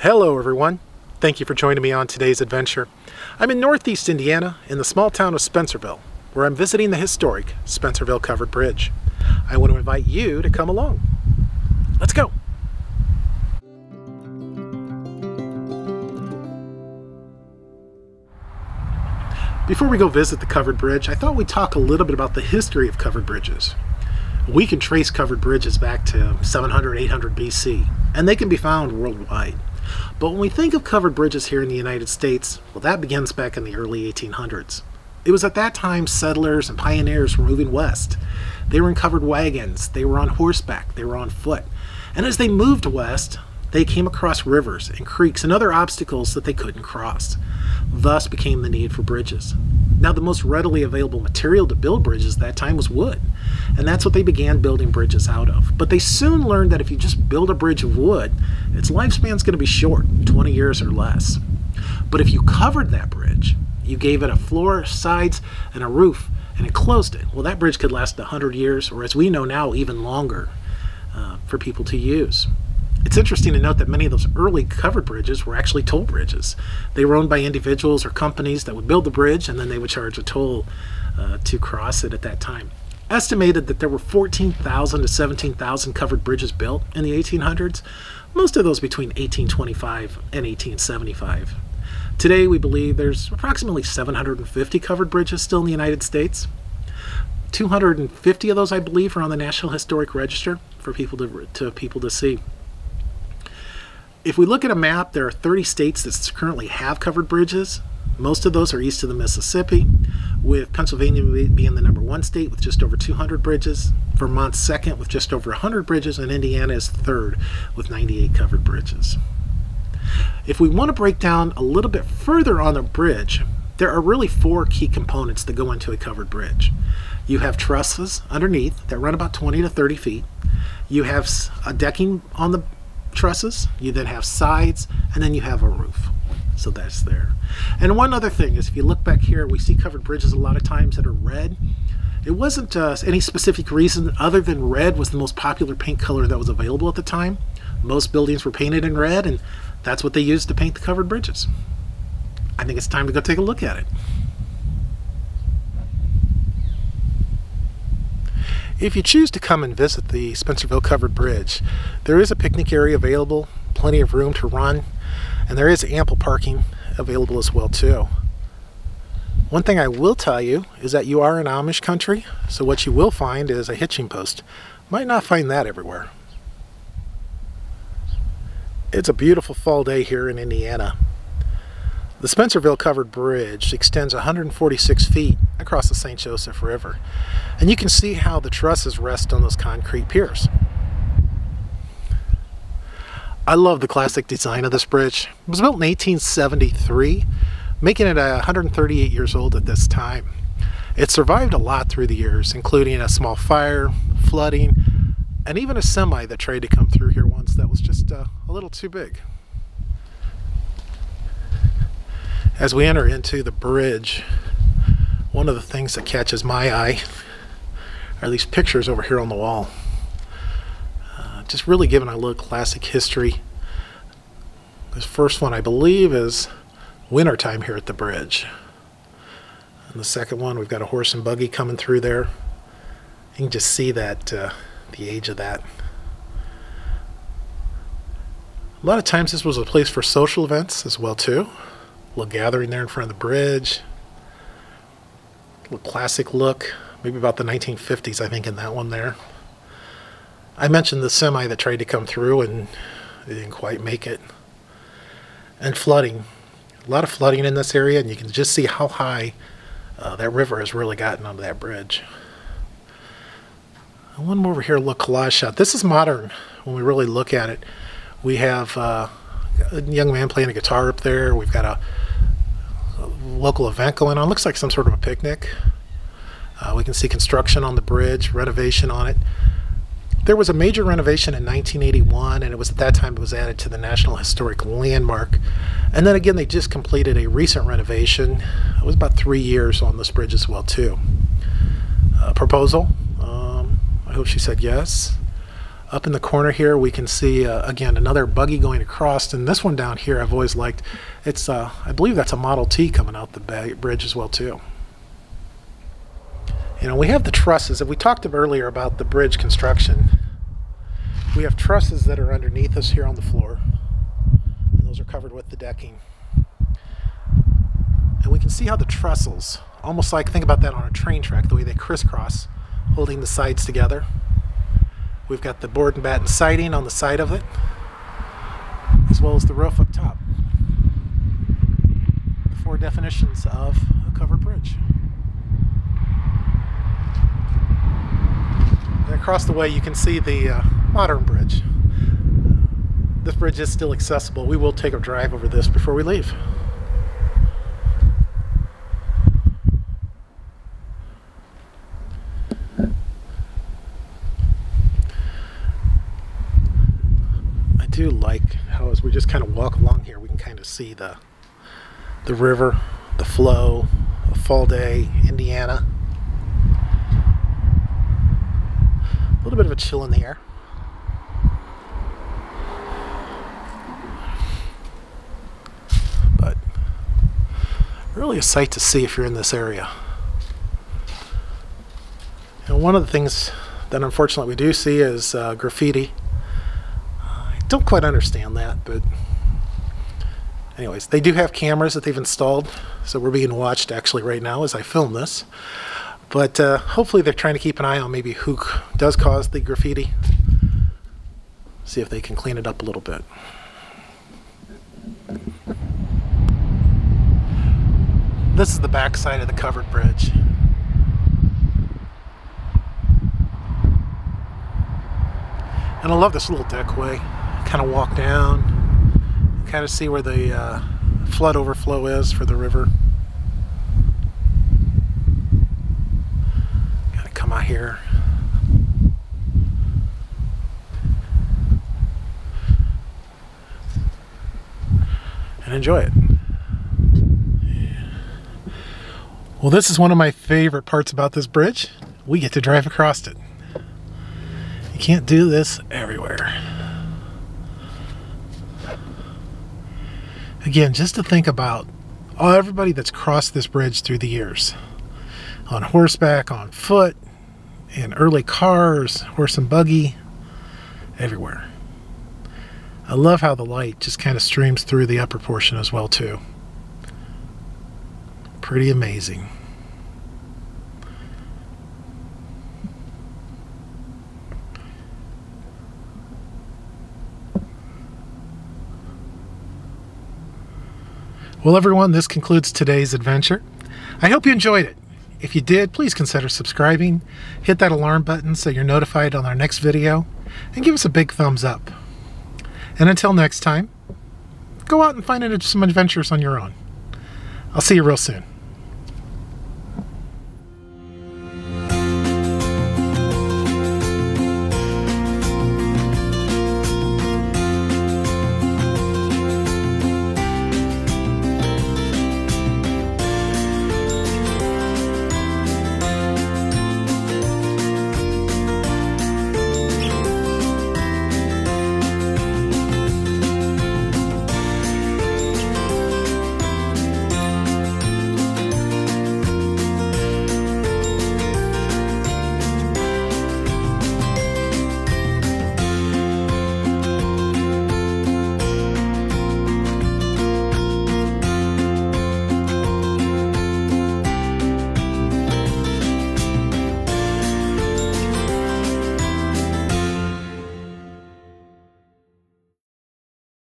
Hello everyone. Thank you for joining me on today's adventure. I'm in Northeast Indiana in the small town of Spencerville, where I'm visiting the historic Spencerville Covered Bridge. I want to invite you to come along. Let's go. Before we go visit the covered bridge, I thought we'd talk a little bit about the history of covered bridges. We can trace covered bridges back to 700, 800 BC, and they can be found worldwide. But when we think of covered bridges here in the United States, well, that begins back in the early 1800s. It was at that time settlers and pioneers were moving west. They were in covered wagons, they were on horseback, they were on foot. And as they moved west, they came across rivers and creeks and other obstacles that they couldn't cross. Thus became the need for bridges. Now, the most readily available material to build bridges at that time was wood, and that's what they began building bridges out of. But they soon learned that if you just build a bridge of wood, its lifespan's going to be short, 20 years or less. But if you covered that bridge, you gave it a floor, sides, and a roof, and enclosed it, well, that bridge could last 100 years, or as we know now, even longer for people to use. It's interesting to note that many of those early covered bridges were actually toll bridges. They were owned by individuals or companies that would build the bridge, and then they would charge a toll to cross it at that time. Estimated that there were 14,000 to 17,000 covered bridges built in the 1800s, most of those between 1825 and 1875. Today we believe there's approximately 750 covered bridges still in the United States. 250 of those, I believe, are on the National Historic Registry for people to see. If we look at a map, there are 30 states that currently have covered bridges. Most of those are east of the Mississippi, with Pennsylvania being the #1 state with just over 200 bridges, Vermont second with just over 100 bridges, and Indiana is third with 98 covered bridges. If we want to break down a little bit further on a bridge, there are really 4 key components that go into a covered bridge. You have trusses underneath that run about 20 to 30 feet. You have a decking on the trusses, you then have sides, and then you have a roof. So that's there. And one other thing is, if you look back here, we see covered bridges a lot of times that are red. It wasn't any specific reason other than red was the most popular paint color that was available at the time. Most buildings were painted in red, and that's what they used to paint the covered bridges. I think it's time to go take a look at it. If you choose to come and visit the Spencerville Covered Bridge, there is a picnic area available, plenty of room to run, and there is ample parking available as well too. One thing I will tell you is that you are in Amish country, so what you will find is a hitching post. Might not find that everywhere. It's a beautiful fall day here in Indiana. The Spencerville Covered Bridge extends 146 feet across the St. Joseph River, and you can see how the trusses rest on those concrete piers. I love the classic design of this bridge. It was built in 1873, making it 138 years old at this time. It survived a lot through the years, including a small fire, flooding, and even a semi that tried to come through here once that was just a little too big. As we enter into the bridge, one of the things that catches my eye are these pictures over here on the wall. Just really giving a little classic history. This first one, I believe, is wintertime here at the bridge. And the second one, we've got a horse and buggy coming through there. You can just see that, the age of that. A lot of times this was a place for social events as well too. A little gathering there in front of the bridge. A little classic look, maybe about the 1950s, I think, in that one there. I mentioned the semi that tried to come through and they didn't quite make it. And flooding. A lot of flooding in this area, and you can just see how high that river has really gotten onto that bridge. And one more over here, a little collage shot. This is modern when we really look at it. We have a young man playing a guitar up there. We've got a local event going on. Looks like some sort of a picnic. We can see construction on the bridge, renovation on it. There was a major renovation in 1981, and it was at that time it was added to the National Historic Landmark. And then again, they just completed a recent renovation. It was about 3 years on this bridge as well too. Proposal. I hope she said yes. Up in the corner here we can see again another buggy going across, and this one down here I've always liked. It's I believe that's a Model T coming out the bridge as well too. You know, we have the trusses. If we talked earlier about the bridge construction, we have trusses that are underneath us here on the floor, and those are covered with the decking. And we can see how the trestles, almost like, think about that on a train track, the way they crisscross, holding the sides together. We've got the board and batten siding on the side of it, as well as the roof up top. The four definitions of a covered bridge. And across the way you can see the modern bridge. This bridge is still accessible. We will take a drive over this before we leave. I do like how, as we just kind of walk along here, we can kind of see the river, the flow, a fall day, Indiana. A little bit of a chill in the air. But really a sight to see if you're in this area. And one of the things that unfortunately we do see is graffiti. I don't quite understand that, but anyways, they do have cameras that they've installed, so we're being watched actually right now as I film this. But hopefully they're trying to keep an eye on maybe who does cause the graffiti. See if they can clean it up a little bit. This is the back side of the covered bridge. And I love this little deckway. Kind of walk down, kind of see where the flood overflow is for the river. Come out here. And enjoy it. Well, this is one of my favorite parts about this bridge. We get to drive across it. You can't do this everywhere. Again, just to think about everybody that's crossed this bridge through the years. On horseback, on foot, in early cars, horse and buggy, everywhere. I love how the light just kind of streams through the upper portion as well too. Pretty amazing. Well, everyone, this concludes today's adventure. I hope you enjoyed it. If you did, please consider subscribing, hit that alarm button so you're notified on our next video, and give us a big thumbs up. And until next time, go out and find some adventures on your own. I'll see you real soon.